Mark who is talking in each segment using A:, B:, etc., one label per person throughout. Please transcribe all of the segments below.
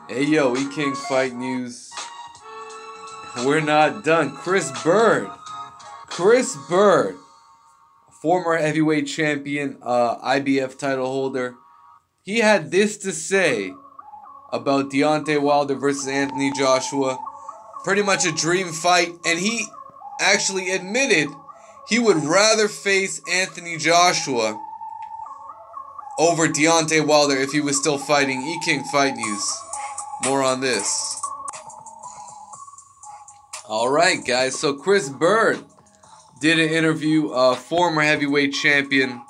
A: Hey yo, E-King Fight News. We're not done. Chris Byrd, former heavyweight champion, IBF title holder. He had this to say about Deontay Wilder versus Anthony Joshua. Pretty much a dream fight, and he actually admitted he would rather face Anthony Joshua over Deontay Wilder if he was still fighting. E-King Fight News. More on this. Alright guys, so Chris Byrd did an interview, former heavyweight champion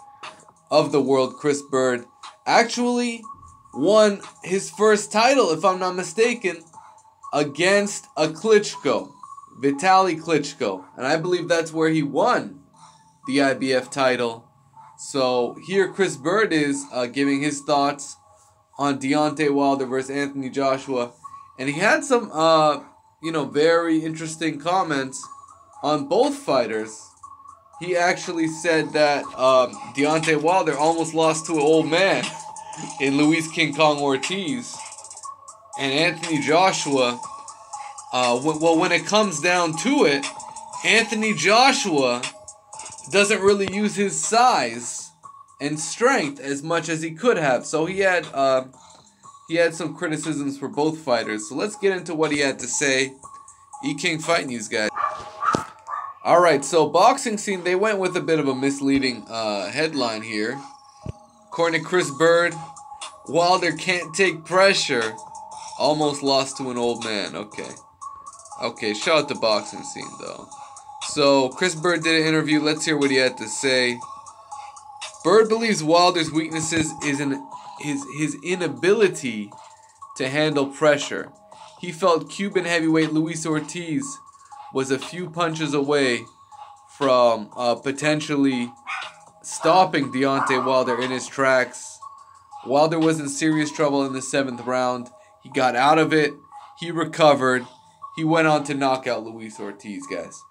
A: of the world, Chris Byrd, actually won his first title, if I'm not mistaken, against a Klitschko, Vitaly Klitschko, and I believe that's where he won the IBF title. So here Chris Byrd is giving his thoughts on Deontay Wilder versus Anthony Joshua, and he had some very interesting comments on both fighters. He actually said that Deontay Wilder almost lost to an old man in Luis King Kong Ortiz, and Anthony Joshua, when it comes down to it, Anthony Joshua doesn't really use his size and strength as much as he could have. So he had some criticisms for both fighters. So let's get into what he had to say. E-King Fight News, guys. Alright, so Boxing Scene, they went with a bit of a misleading headline here. According to Chris Byrd, Wilder can't take pressure. Almost lost to an old man. Okay, shout out to Boxing Scene, though. So, Chris Byrd did an interview. Let's hear what he had to say. Byrd believes Wilder's weaknesses is his inability to handle pressure. He felt Cuban heavyweight Luis Ortiz was a few punches away from potentially stopping Deontay Wilder in his tracks. Wilder was in serious trouble in the 7th round. He got out of it. He recovered. He went on to knock out Luis Ortiz, guys.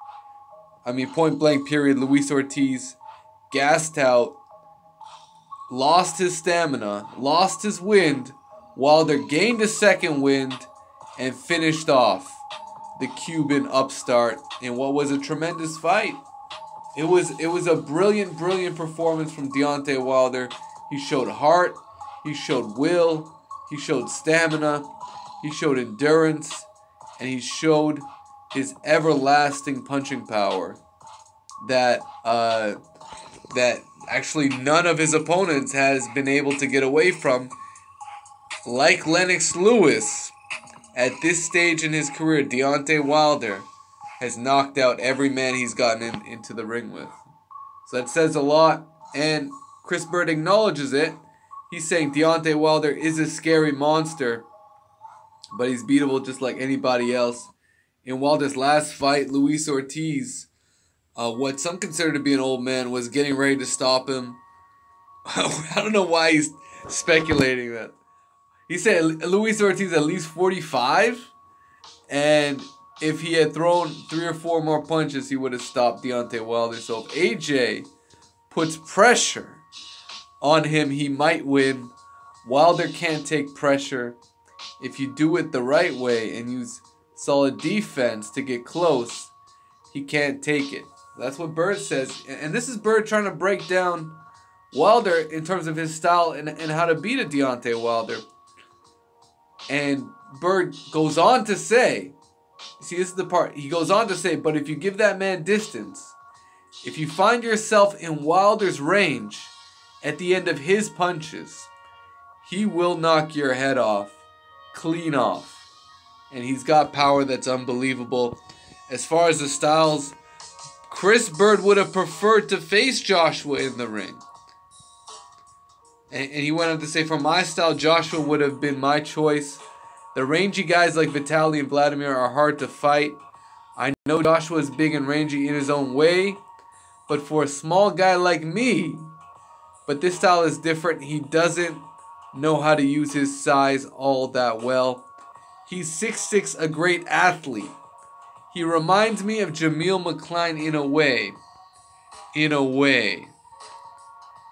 A: I mean, point blank period, Luis Ortiz gassed out, lost his stamina, lost his wind. Wilder gained a second wind and finished off the Cuban upstart in what was a tremendous fight. It was a brilliant performance from Deontay Wilder. He showed heart, he showed will, he showed stamina, he showed endurance, and he showed his everlasting punching power that actually none of his opponents has been able to get away from. Like Lennox Lewis, at this stage in his career, Deontay Wilder has knocked out every man he's gotten into the ring with. So that says a lot, and Chris Byrd acknowledges it. He's saying Deontay Wilder is a scary monster, but he's beatable just like anybody else. In Wilder's last fight, Luis Ortiz, what some consider to be an old man, was getting ready to stop him. I don't know why he's speculating that. He said Luis Ortiz at least 45, and if he had thrown 3 or 4 more punches, he would have stopped Deontay Wilder. So if AJ puts pressure on him, he might win. Wilder can't take pressure. If you do it the right way and use solid defense to get close, he can't take it. That's what Byrd says. And this is Byrd trying to break down Wilder in terms of his style and how to beat a Deontay Wilder. And Byrd goes on to say, see, this is the part. He goes on to say, but if you give that man distance, if you find yourself in Wilder's range at the end of his punches, he will knock your head off, clean off. And he's got power that's unbelievable. As far as the styles, Chris Byrd would have preferred to face Joshua in the ring. And he went on to say, for my style, Joshua would have been my choice. The rangy guys like Vitaly and Vladimir are hard to fight. I know Joshua is big and rangy in his own way, but for a small guy like me, but this style is different. He doesn't know how to use his size all that well. He's 6'6", a great athlete. He reminds me of Jameel McCline in a way.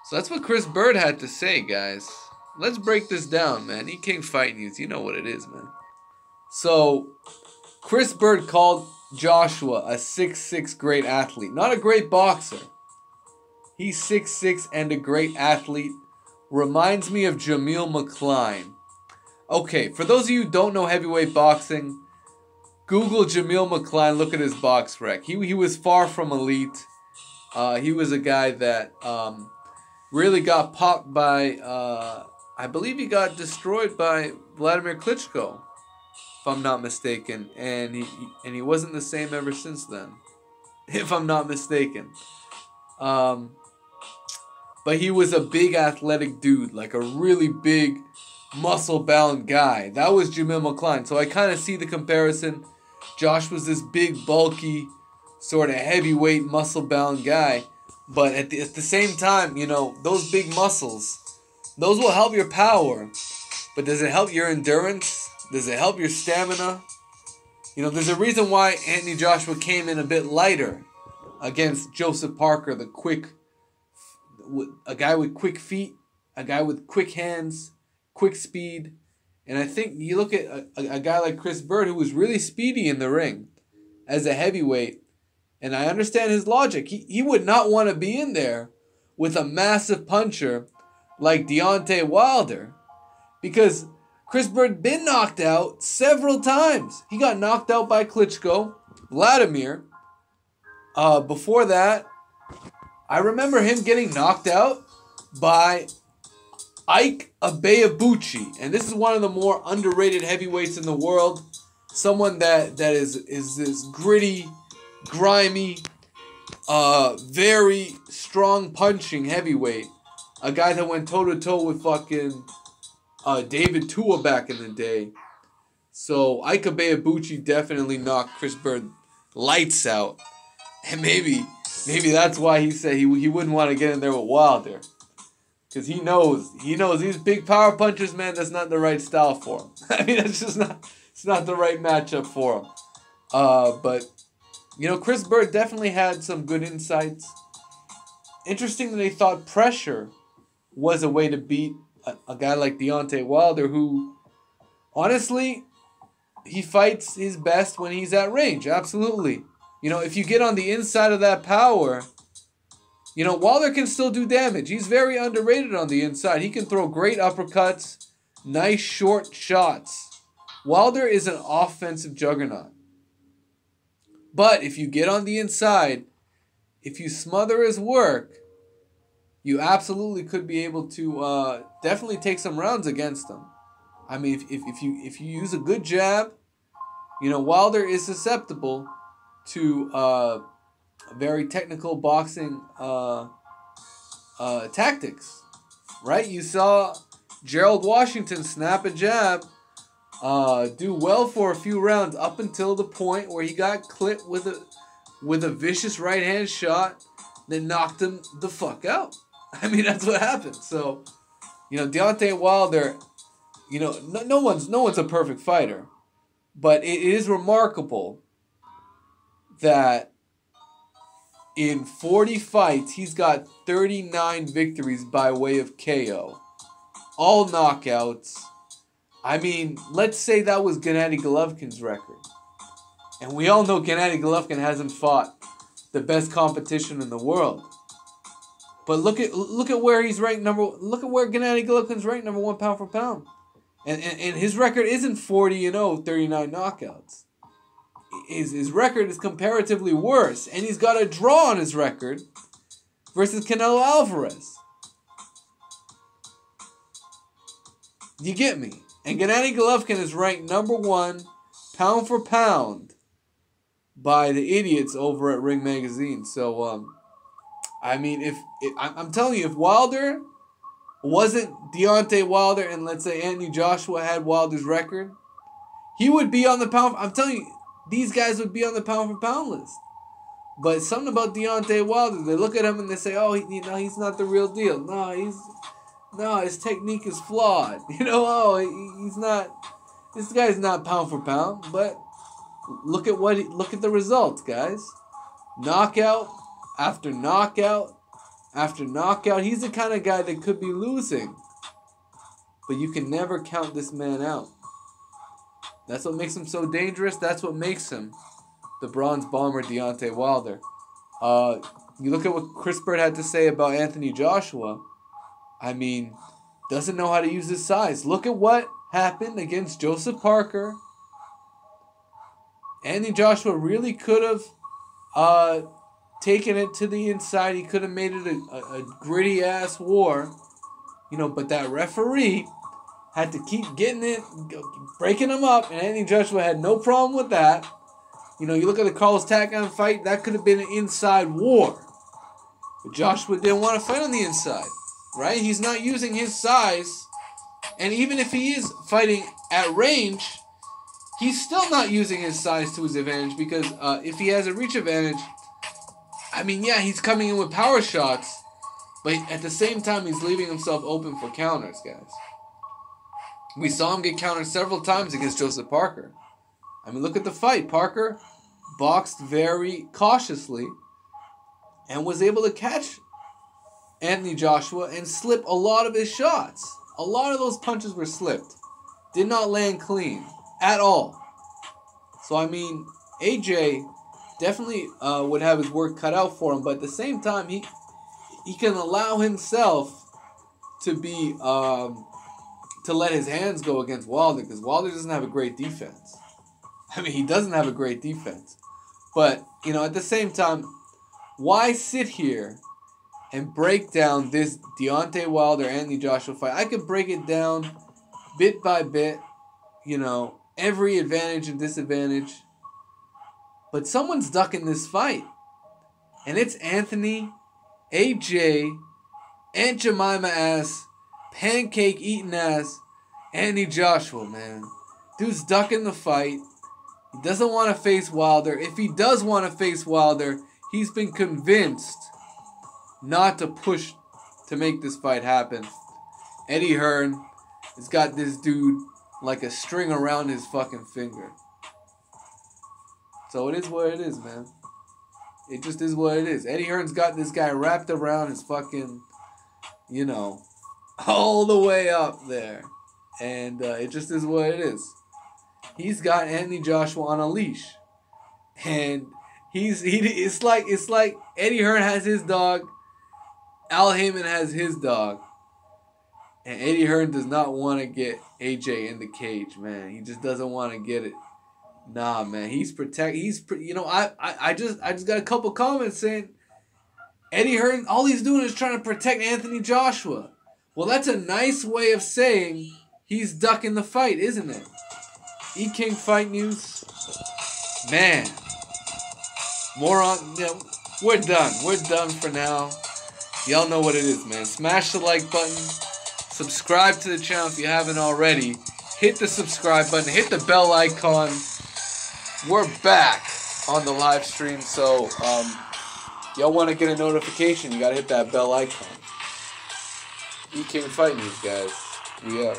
A: So that's what Chris Byrd had to say, guys. let's break this down, man. He King Fight News. You know what it is, man. So, Chris Byrd called Joshua a 6'6" great athlete. Not a great boxer. He's 6'6" and a great athlete. Reminds me of Jamil McCline. Okay, for those of you who don't know heavyweight boxing, Google Jamil McCline, look at his box rec. He was far from elite. He was a guy that really got popped by, I believe he got destroyed by Vladimir Klitschko, if I'm not mistaken. And he wasn't the same ever since then, if I'm not mistaken. But he was a big athletic dude, like a really big, muscle-bound guy. That was Jamil McCline. So I kind of see the comparison. Josh was this big, bulky, sort of heavyweight, muscle-bound guy. But at the same time, you know, those big muscles, those will help your power. But does it help your endurance? Does it help your stamina? You know, there's a reason why Anthony Joshua came in a bit lighter against Joseph Parker, a guy with quick feet, a guy with quick hands, quick speed. And I think you look at a guy like Chris Byrd, who was really speedy in the ring as a heavyweight, and I understand his logic. He would not want to be in there with a massive puncher like Deontay Wilder, because Chris Byrd been knocked out several times. He got knocked out by Klitschko, Vladimir. Before that, I remember him getting knocked out by Ike Abeyabuchi. And this is one of the more underrated heavyweights in the world. Someone that is this gritty, grimy, very strong punching heavyweight. A guy that went toe-to-toe with fucking David Tua back in the day. So Ike Abeyabuchi definitely knocked Chris Byrd lights out. And maybe that's why he said he wouldn't want to get in there with Wilder. Because he knows these big power punchers, man, that's not the right style for him. I mean, it's not the right matchup for him. But, you know, Chris Byrd definitely had some good insights. Interesting that they thought pressure was a way to beat a guy like Deontay Wilder, who, honestly, he fights his best when he's at range. Absolutely. You know, if you get on the inside of that power, you know, Wilder can still do damage. He's very underrated on the inside. He can throw great uppercuts, nice short shots. Wilder is an offensive juggernaut. But if you get on the inside, if you smother his work, you absolutely could be able to definitely take some rounds against him. I mean, if you use a good jab, you know, Wilder is susceptible to very technical boxing tactics, right? You saw Gerald Washington snap a jab, do well for a few rounds up until the point where he got clipped with a vicious right hand shot, then knocked him the fuck out. I mean, that's what happened. So, you know, Deontay Wilder, you know, no one's a perfect fighter, but it is remarkable that in 40 fights, he's got 39 victories by way of KO. All knockouts. I mean, let's say that was Gennady Golovkin's record. And we all know Gennady Golovkin hasn't fought the best competition in the world. But look at where he's ranked look at where Gennady Golovkin's ranked number 1 pound for pound. And his record isn't 40-0, 39 knockouts. His record is comparatively worse, and he's got a draw on his record versus Canelo Alvarez. You get me? And Gennady Golovkin is ranked number 1 pound for pound by the idiots over at Ring Magazine. So, I mean, I'm telling you, if Wilder wasn't Deontay Wilder and let's say Anthony Joshua had Wilder's record, he would be on the pound. I'm telling you, these guys would be on the pound for pound list. But something about Deontay Wilder, they look at him and they say, "Oh, he's not the real deal. No, his technique is flawed. You know, he's not. This guy's not pound for pound." But look at the results, guys. Knockout after knockout after knockout. He's the kind of guy that could be losing but you can never count this man out. That's what makes him so dangerous. That's what makes him the bronze bomber Deontay Wilder. You look at what Chris Byrd had to say about Anthony Joshua. I mean, doesn't know how to use his size. Look at what happened against Joseph Parker. Anthony Joshua really could have taken it to the inside. He could have made it a gritty-ass war. You know, but that referee had to keep getting it, breaking him up, and Anthony Joshua had no problem with that. You know, you look at the Carlos Takam fight, that could have been an inside war. But Joshua didn't want to fight on the inside, right? He's not using his size. And even if he is fighting at range, he's still not using his size to his advantage, because if he has a reach advantage, I mean, yeah, he's coming in with power shots, but at the same time, he's leaving himself open for counters, guys. We saw him get countered several times against Joseph Parker. I mean, look at the fight. Parker boxed very cautiously and was able to catch Anthony Joshua and slip a lot of his shots. A lot of those punches were slipped. Did not land clean at all. So, I mean, AJ definitely would have his work cut out for him, but at the same time, he can allow himself to be to let his hands go against Wilder, because Wilder doesn't have a great defense. I mean, he doesn't have a great defense. But, you know, at the same time, why sit here and break down this Deontay Wilder Anthony Joshua fight? I could break it down bit by bit, you know, every advantage and disadvantage. But someone's ducking this fight. And it's Anthony, AJ, Aunt Jemima ass, pancake eating ass, Anthony Joshua, man. Dude's ducking the fight. He doesn't want to face Wilder. If he does want to face Wilder, he's been convinced not to push to make this fight happen. Eddie Hearn has got this dude like a string around his fucking finger. So it is what it is, man. It just is what it is. Eddie Hearn's got this guy wrapped around his fucking, you know, all the way up there. And it just is what it is. He's got Anthony Joshua on a leash. And it's like Eddie Hearn has his dog, Al Heyman has his dog. And Eddie Hearn does not want to get AJ in the cage, man. He just doesn't want to get it. Nah, man. I just got a couple comments saying Eddie Hearn, all he's doing is trying to protect Anthony Joshua. Well, that's a nice way of saying he's ducking the fight, isn't it? E-King Fight News. Man. More on, you know, we're done. We're done for now. Y'all know what it is, man. Smash the like button. Subscribe to the channel if you haven't already. Hit the subscribe button. Hit the bell icon. We're back on the live stream, so y'all want to get a notification, you got to hit that bell icon. E-King Fight News, guys. We up.